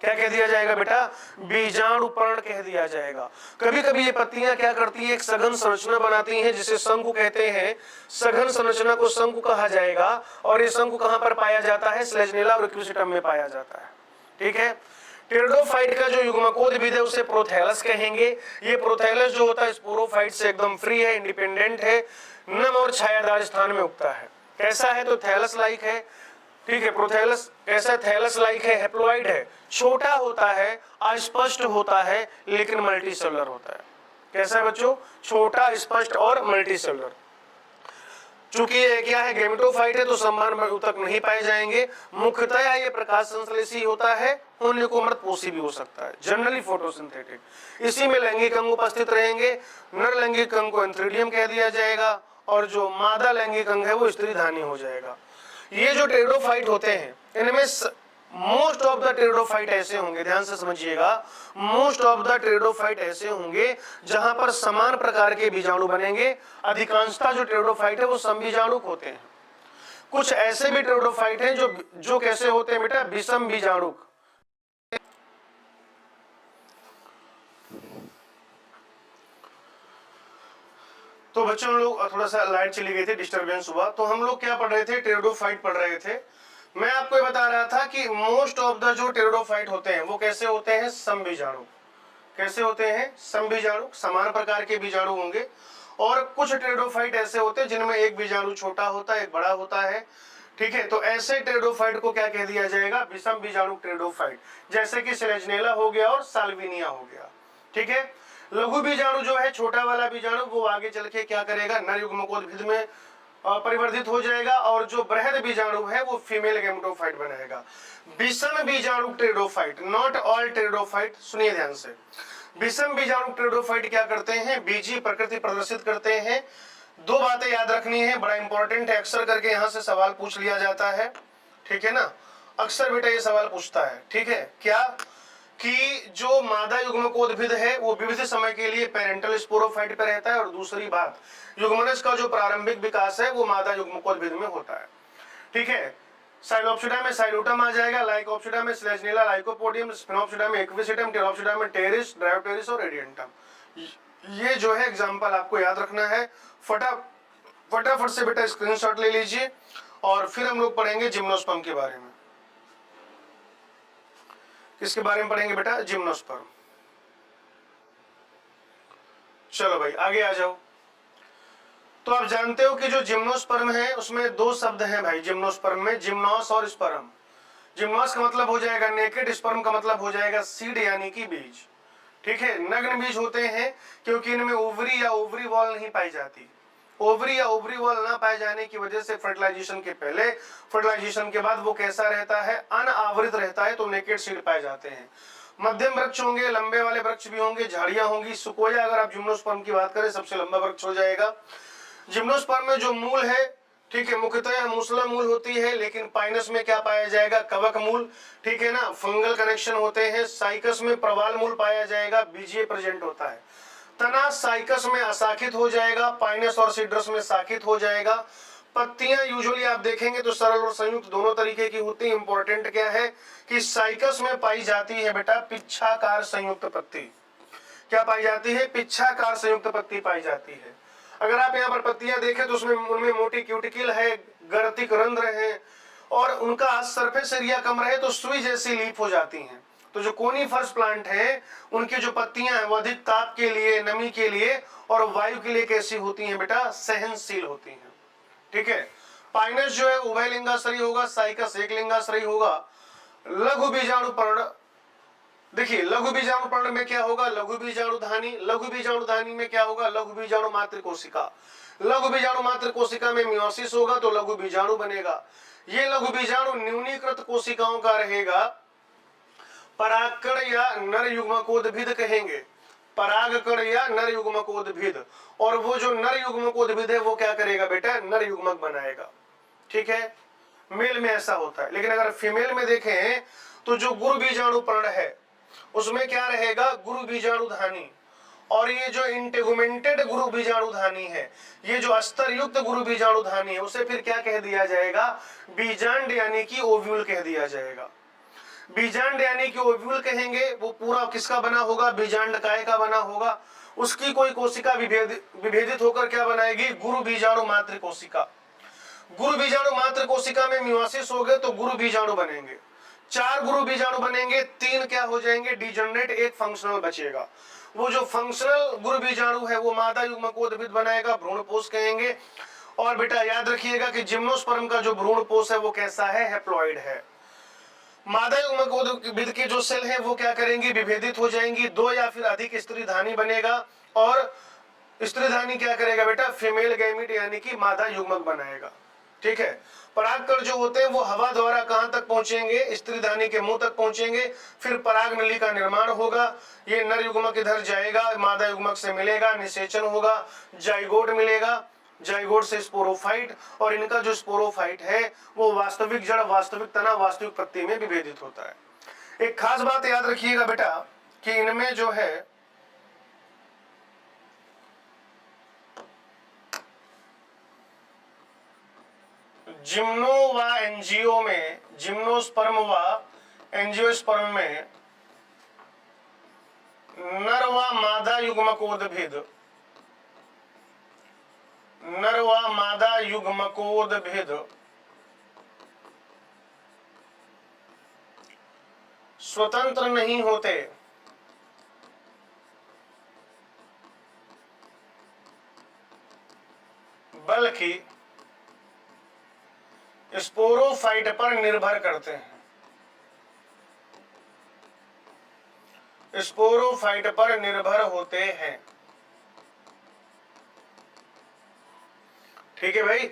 क्या कह दिया जाएगा बेटा? बीजाणु पर्ण कह दिया जाएगा। कभी कभी ये पत्तियां क्या करती है? एक सघन संरचना बनाती हैं जिसे शंकु कहते हैं। सघन संरचना को शंकु कहा जाएगा। और ये शंकु कहां पर पाया जाता है? स्लेजिनेला और इक्विसिटम में पाया जाता है, ठीक है। टेरिडोफाइट का जो युग्मकोद विध है उसे प्रोथैलस कहेंगे। ये प्रोथैलस जो होता है स्पोरोफाइट से एकदम फ्री है, इंडिपेंडेंट है, नम और छायादार स्थान में उगता है। कैसा है? तो थैलस लाइक है, ठीक है। प्रोथैलस ऐसा थैलस लाइक है, हैप्लॉइड है, छोटा होता है, अस्पष्ट होता है, लेकिन मल्टीसेलुलर होता है। कैसा है बच्चों? छोटा, स्पष्ट और मल्टीसेलुलर। चूंकि ये क्या है? गैमेटोफाइट है तो संवहन ऊतक नहीं पाए जाएंगे। मुख्यतः ये प्रकाश संश्लेषी होता है, होने को मृतपोषी भी हो सकता है, जनरली फोटोसिंथेटिक। इसी में लैंगिक अंग उपस्थित रहेंगे। नर लैंगिक अंग को एंथ्रीडियम कह दिया जाएगा और जो मादा लैंगिक अंग है वो स्त्रीधानी हो जाएगा। ये जो टेरिडोफाइट होते हैं इनमें मोस्ट ऑफ द टेरिडोफाइट ऐसे होंगे, ध्यान से समझिएगा, मोस्ट ऑफ द टेरिडोफाइट ऐसे होंगे जहां पर समान प्रकार के बीजाणु बनेंगे। अधिकांशतः जो टेरिडोफाइट है वो समबीजाणुक होते हैं। कुछ ऐसे भी टेरिडोफाइट हैं जो कैसे होते हैं बेटा? विषम बीजाणुक। तो बच्चों लोग थोड़ा सा लाइट चली गई थी, डिस्टरबेंस हुआ। तो हम लोग क्या पढ़ रहे थे? टेरिडोफाइट पढ़ रहे थे। मैं आपको ये बता रहा था कि मोस्ट ऑफ द जो टेरिडोफाइट होते हैं वो कैसे होते हैं? समबीजाणु। कैसे होते हैं? समबीजाणु, समान प्रकार के बीजाणु होंगे। और कुछ टेरिडोफाइट ऐसे होते हैं जिनमें एक बीजाणु छोटा होता है, एक बड़ा होता है, ठीक है। तो ऐसे टेरिडोफाइट को क्या कह दिया जाएगा? विषम बीजाणु टेरिडोफाइट, जैसे कि सिलेजिनेला हो गया और साल्विनिया हो गया, ठीक है। लघु बीजाणु जो है, छोटा वाला बीजाणु, वो आगे चल के क्या करेगा? नर युग्मकोद्भिद में परिवर्तित हो जाएगा। और जो बृहद बीजाणु है वो फीमेल गैमेटोफाइट बनाएगा। विषम बीजाणु टेरिडोफाइट, नॉट ऑल टेरिडोफाइट, सुनिए ध्यान से। विषम बीजाणु टेरिडोफाइट क्या करते हैं? बीजीय प्रकृति प्रदर्शित करते हैं। दो बातें याद रखनी है, बड़ा इंपॉर्टेंट है, अक्सर करके यहां से सवाल पूछ लिया जाता है, ठीक है ना। अक्सर बेटा ये सवाल पूछता है, ठीक है। क्या? कि जो मादा युग्मकोद्भिद है वो विविध समय के लिए पेरेंटल स्पोरोफाइट पे रहता है, और दूसरी बात युग्मनज का जो प्रारंभिक विकास है वो मादा युग्मकोद्भिद में होता है। ठीक है, साइलोप्सिडा में साइलोटम आ जाएगा, लाइकोप्सिडा में स्लेजनेला लाइकोपोडियम, स्पिनोप्सिडा में एक्विसिटम, टेरोप्सिडा में टेरिस, ड्रायोटेरिस और रेडियंटम। ये जो है एग्जांपल आपको याद रखना है। फटाफट से बेटा स्क्रीनशॉट ले लीजिए, और फिर हम लोग पढ़ेंगे जिम्नोस्पर्म के बारे में। किसके बारे में पढ़ेंगे बेटा? जिम्नोस्पर्म। चलो भाई आगे आ जाओ। तो आप जानते हो कि जो जिम्नोस्पर्म है उसमें दो शब्द हैं भाई जिम्नोस्पर्म में, जिम्नोस और स्पर्म। जिम्नोस का मतलब हो जाएगा नेकेड, स्पर्म का मतलब हो जाएगा सीड यानी कि बीज। ठीक है, नग्न बीज होते हैं क्योंकि इनमें ओवरी या ओवरी वॉल नहीं पाई जाती। ओवरी या ओवरी वॉल ना पाए जाने की वजह से फर्टिलाइजेशन के पहले, फर्टिलाइजेशन के बाद वो कैसा रहता है? अनावृत रहता है, तो नेकेड सीड पाए जाते हैं। मध्यम वृक्ष होंगे, लंबे वाले वृक्ष भी होंगे, झाड़ियां होंगी। सुकोया अगर आप जिम्नोस्पर्म की बात करें सबसे लंबा वृक्ष हो जाएगा। जिम्नोस्पर्म में जो मूल है, ठीक है, मुख्यतः मूसला मूल होती है, लेकिन पाइनस में क्या पाया जाएगा? कवक मूल। ठीक है ना, फंगल कनेक्शन होते हैं। साइकस में प्रवाल मूल पाया जाएगा, बीजीय प्रेजेंट होता है। तना साइकस में अशाखित हो जाएगा, पाइनस और सीड्रस में शाखित हो जाएगा। पत्तियां यूजुअली आप देखेंगे तो सरल और संयुक्त दोनों तरीके की होती है। इंपॉर्टेंट क्या है कि साइकस में पाई जाती है बेटा पिच्छाकार संयुक्त पत्ती। क्या पाई जाती है? पिच्छाकार संयुक्त पत्ती पाई जाती है। अगर आप यहाँ पर पत्तियां देखें तो उसमें उनमें मोटी क्यूटिकल है, गर्तिक रंध्र है, और उनका सरफेस एरिया कम रहे तो सुई जैसी लीफ हो जाती हैं। तो जो कोनीफर्स प्लांट हैं उनकी जो पत्तियां हैं वो अधिक ताप के लिए, नमी के लिए और वायु के लिए कैसी होती हैं बेटा? सहनशील होती हैं। ठीक है, पाइनस जो है उभय लिंगाश्रयी होगा, साइकस एक लिंगाश्रयी होगा। लघु बीजाणुपर्ण, देखिए लघु बीजाणुपर्ण में क्या होगा? लघु बीजाणुधानी। लघु बीजाणुधानी में क्या होगा? लघु बीजाणु मात्र कोशिका। लघु बीजाणु मात्र कोशिका में मियोसिस होगा तो लघु बीजाणु बनेगा। ये लघु बीजाणु न्यूनीकृत कोशिकाओं का रहेगा। परागकण या नर युग्मकोद्भिद कहेंगे, परागकण या नर युग्मकोद्भिद। और वो जो नर युग्मकोद्भिद है वो क्या करेगा बेटा? नर युग्मक बनाएगा। ठीक है, मेल में ऐसा होता है। लेकिन अगर फीमेल में देखें तो जो गुरु बीजाणुपर्ण है उसमें क्या रहेगा? गुरु बीजाणुधानी। और ये जो इंटेगुमेंटेड गुरु बीजाणुधानी है, ये जो अस्तर युक्त गुरु बीजाणुधानी है, उसे फिर क्या कह दिया जाएगा? बीजांड यानी कि ओव्यूल कह दिया जाएगा। बीजांड यानी कि ओव्यूल कहेंगे। वो पूरा किसका बना होगा? बीजांडकाय का बना होगा। उसकी कोई कोशिका विभेदित होकर क्या बनाएगी? गुरु बीजाणु मात्र कोशिका। गुरु बीजाणु मात्र कोशिका में मियोसिस हो गए तो गुरु बीजाणु बनेंगे। 4 गुरु बीजाणु बनेंगे, 3 क्या हो जाएंगे? डिजेनरेट, 1 फंक्शनल बचेगा। वो जो फंक्शनल गुरु बीजाणु है वो मादा युग्मकोद्भिद बनाएगा, भ्रूणपोष कहेंगे। और बेटा याद रखिएगा कि जिम्नोस्पर्म का जो भ्रूणपोष है वो कैसा है? हैप्लॉइड है। मादा युग्मकोद्भिद के जो सेल है वो क्या करेंगी? विभेदित हो जाएंगी। 2 या फिर अधिक स्त्रीधानी बनेगा, और स्त्रीधानी क्या करेगा बेटा? फीमेल गैमीट यानी कि मादा युग्मक बनाएगा। ठीक है, परागकण जो होते हैं वो हवा द्वारा कहां तक पहुंचेंगे? स्त्रीधानी के मुंह तक पहुंचेंगे। फिर पराग नली का निर्माण होगा। ये नर युग्मक इधर जाएगा, मादा युग्मक से मिलेगा, निषेचन होगा, जाइगोट मिलेगा, जाइगोट से स्पोरोफाइट। और इनका जो स्पोरोफाइट है वो वास्तविक जड़, वास्तविक तना, वास्तविक पत्ती में विभेदित होता है। एक खास बात याद रखिएगा बेटा कि इनमें जो है जिम्नो व एंजियो में, जिम्नोस्पर्म व एंजियोस्पर्म में नर व मादा युग्मकोद्भिद, नर व मादा युग्मकोद्भिद स्वतंत्र नहीं होते, बल्कि स्पोरोफाइट पर निर्भर करते हैं। स्पोरोफाइट पर निर्भर होते हैं। ठीक है भाई,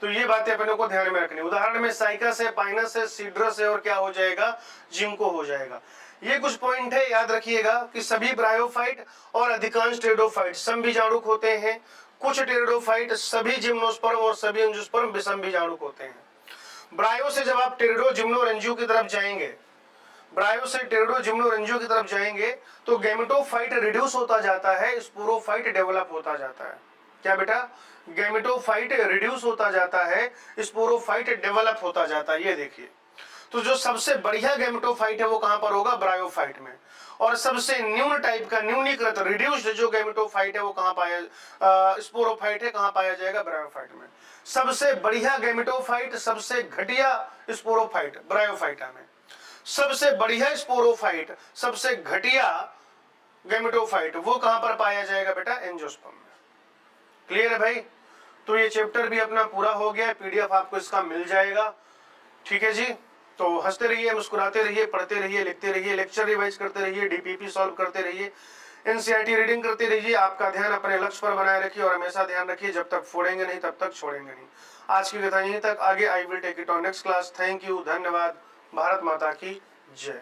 तो ये बातें अपने को ध्यान में रखनी। उदाहरण में साइकस है, पाइनस है, सीड्रस है, और क्या हो जाएगा? जिंको हो जाएगा। ये कुछ पॉइंट है, याद रखिएगा कि सभी ब्रायोफाइट और अधिकांश टेरिडोफाइट समबीजाणुक होते हैं। कुछ टेरिडोफाइट, सभी जिम्नोस्पर्म और सभी एंजियोस्पर्म विषमबीजाणुक होते हैं। ब्रायो से जब आप टेरिडो, जिम्नो और एंजियो की तरफ जाएंगे, ब्रायो से टेरिडो जिम्नोरेंजियो की तरफ जाएंगे तो गैमेटोफाइट रिड्यूस होता जाता है, स्पोरोफाइट डेवलप होता जाता है। क्या बेटा? गैमेटोफाइट रिड्यूस होता जाता है, स्पोरोफाइट डेवलप होता जाता है। ये देखिए, तो जो सबसे बढ़िया गैमेटोफाइट है वो कहां पर होगा? ब्रायोफाइट में। और सबसे न्यून टाइप का, न्यूनीकृत रिड्यूस्ड जो गैमेटोफाइट है वो कहां पाया, स्पोरोफाइट है, कहां पाया जाएगा? ब्रायोफाइट में। सबसे बढ़िया गैमेटोफाइट, सबसे घटिया स्पोरोफाइट ब्रायोफाइटा में। सबसे बढ़िया स्पोरोफाइट, सबसे घटिया गैमेटोफाइट वो कहां पर पाया जाएगा बेटा? एंजियोस्पर्म में। क्लियर है भाई? तो ये चैप्टर भी अपना पूरा हो गया, पीडीएफ आपको इसका मिल जाएगा। ठीक है जी, तो हंसते रहिए, मुस्कुराते रहिए, पढ़ते रहिए, लिखते रहिए, लेक्चर रिवाइज करते रहिए, डीपीपी सॉल्व करते रहिए, एनसीईआरटी रीडिंग करते रहिए। आपका ध्यान अपने लक्ष्य पर बनाए रखिए और हमेशा ध्यान रखिए, जब तक फोड़ेंगे नहीं तब तक छोड़ेंगे नहीं। आज की कथा यहीं तक, आगे I will take it on next class. Thank you, धन्यवाद। भारत माता की जय।